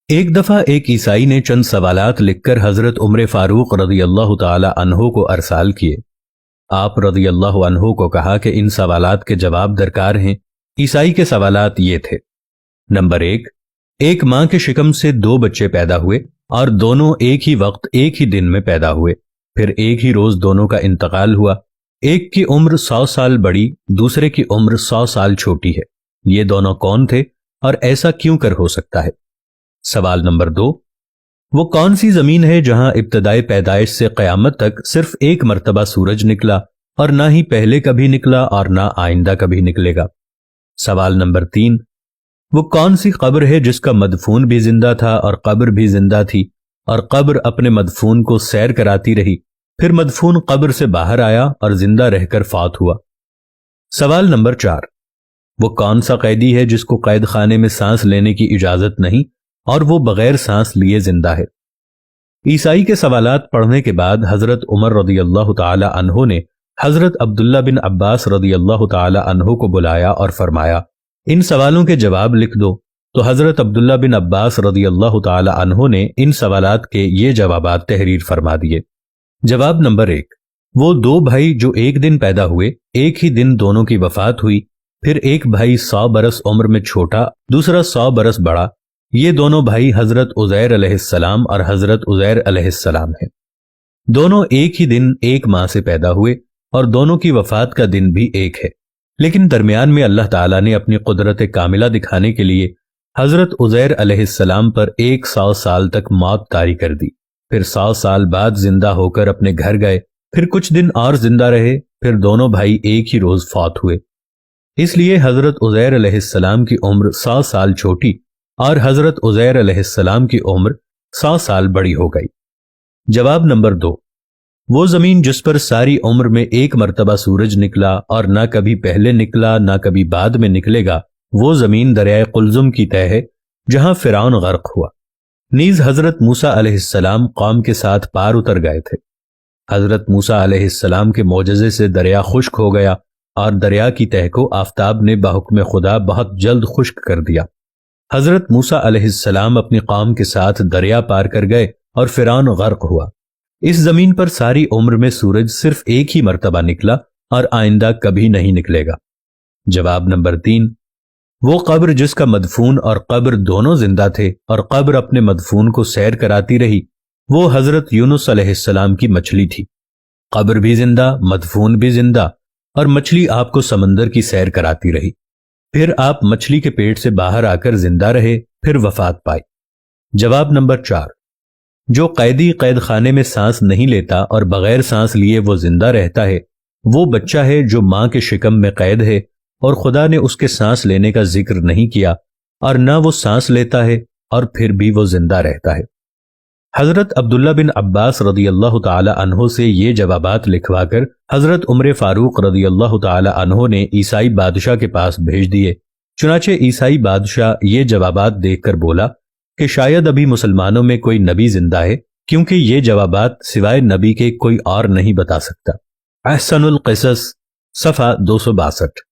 ایک دفعہ ایک عیسائی نے چند سوالات لکھ کر حضرت عمر فاروق رضی اللہ تعالی عنہ کو ارسال کیے۔ آپ رضی اللہ عنہ کو کہا کہ ان سوالات کے جواب درکار ہیں۔ عیسائی کے سوالات یہ تھے: نمبر 1، ایک ماں کے شکم سے 2 بچے پیدا ہوئے اور دونوں ایک ہی وقت ایک ہی دن میں پیدا ہوئے، پھر ایک ہی روز دونوں کا انتقال ہوا۔ ایک کی عمر 100 سال بڑی، دوسرے کی عمر 100 سال چھوٹی ہے۔ یہ دونوں کون تھے اور ایسا کیوں کر ہو سکتا ہے؟ سوال نمبر 2، وہ کون سی زمین ہے جہاں ابتدائی پیدائش سے قیامت تک صرف ایک مرتبہ سورج نکلا اور نہ ہی پہلے کبھی نکلا اور نہ آئندہ کبھی نکلے گا؟ سوال نمبر 3، وہ کون سی قبر ہے جس کا مدفون بھی زندہ تھا اور قبر بھی زندہ تھی، اور قبر اپنے مدفون کو سیر کراتی رہی، پھر مدفون قبر سے باہر آیا اور زندہ رہ کر فوت ہوا؟ سوال نمبر 4، وہ کون سا قیدی ہے جس کو قید خانے میں سانس لینے کی اجازت نہیں اور وہ بغیر سانس لیے زندہ ہے؟ عیسائی کے سوالات پڑھنے کے بعد حضرت عمر رضی اللہ تعالی عنہ نے حضرت عبداللہ بن عباس رضی اللہ تعالی عنہ کو بلایا اور فرمایا، ان سوالوں کے جواب لکھ دو۔ تو حضرت عبداللہ بن عباس رضی اللہ تعالی عنہ نے ان سوالات کے یہ جوابات تحریر فرما دیے۔ جواب نمبر 1، وہ 2 بھائی جو ایک دن پیدا ہوئے، ایک ہی دن دونوں کی وفات ہوئی، پھر ایک بھائی 100 برس عمر میں چھوٹا، دوسرا 100 برس بڑا۔ یہ دونوں بھائی حضرت عزیر علیہ السلام اور حضرت عزیر علیہ السلام ہیں۔ دونوں ایک ہی دن ایک ماں سے پیدا ہوئے اور دونوں کی وفات کا دن بھی ایک ہے، لیکن درمیان میں اللہ تعالیٰ نے اپنی قدرت کاملہ دکھانے کے لیے حضرت عزیر علیہ السلام پر 100 سال تک موت طاری کر دی، پھر 100 سال بعد زندہ ہو کر اپنے گھر گئے، پھر کچھ دن اور زندہ رہے، پھر دونوں بھائی ایک ہی روز فوت ہوئے۔ اس لیے حضرت عزیر علیہ السلام کی عمر 100 سال چھوٹی اور حضرت عزیر علیہ السلام کی عمر 100 سال بڑی ہو گئی۔ جواب نمبر 2، وہ زمین جس پر ساری عمر میں ایک مرتبہ سورج نکلا اور نہ کبھی پہلے نکلا نہ کبھی بعد میں نکلے گا، وہ زمین دریائے قلزم کی تہ ہے جہاں فرعون غرق ہوا۔ نیز حضرت موسیٰ علیہ السلام قوم کے ساتھ پار اتر گئے تھے۔ حضرت موسیٰ علیہ السلام کے معجزے سے دریا خشک ہو گیا اور دریا کی تہ کو آفتاب نے بحکم خدا بہت جلد خشک کر دیا۔ حضرت موسیٰ علیہ السلام اپنی قوم کے ساتھ دریا پار کر گئے اور فرعون غرق ہوا۔ اس زمین پر ساری عمر میں سورج صرف ایک ہی مرتبہ نکلا اور آئندہ کبھی نہیں نکلے گا۔ جواب نمبر 3، وہ قبر جس کا مدفون اور قبر دونوں زندہ تھے اور قبر اپنے مدفون کو سیر کراتی رہی، وہ حضرت یونس علیہ السلام کی مچھلی تھی۔ قبر بھی زندہ، مدفون بھی زندہ، اور مچھلی آپ کو سمندر کی سیر کراتی رہی، پھر آپ مچھلی کے پیٹ سے باہر آ کر زندہ رہے، پھر وفات پائی۔ جواب نمبر 4، جو قیدی قید خانے میں سانس نہیں لیتا اور بغیر سانس لیے وہ زندہ رہتا ہے، وہ بچہ ہے جو ماں کے شکم میں قید ہے اور خدا نے اس کے سانس لینے کا ذکر نہیں کیا، اور نہ وہ سانس لیتا ہے اور پھر بھی وہ زندہ رہتا ہے۔ حضرت عبداللہ بن عباس رضی اللہ تعالی عنہ سے یہ جوابات لکھوا کر حضرت عمر فاروق رضی اللہ تعالی عنہ نے عیسائی بادشاہ کے پاس بھیج دیے۔ چنانچہ عیسائی بادشاہ یہ جوابات دیکھ کر بولا کہ شاید ابھی مسلمانوں میں کوئی نبی زندہ ہے، کیونکہ یہ جوابات سوائے نبی کے کوئی اور نہیں بتا سکتا۔ احسن القصص، صفحہ 262۔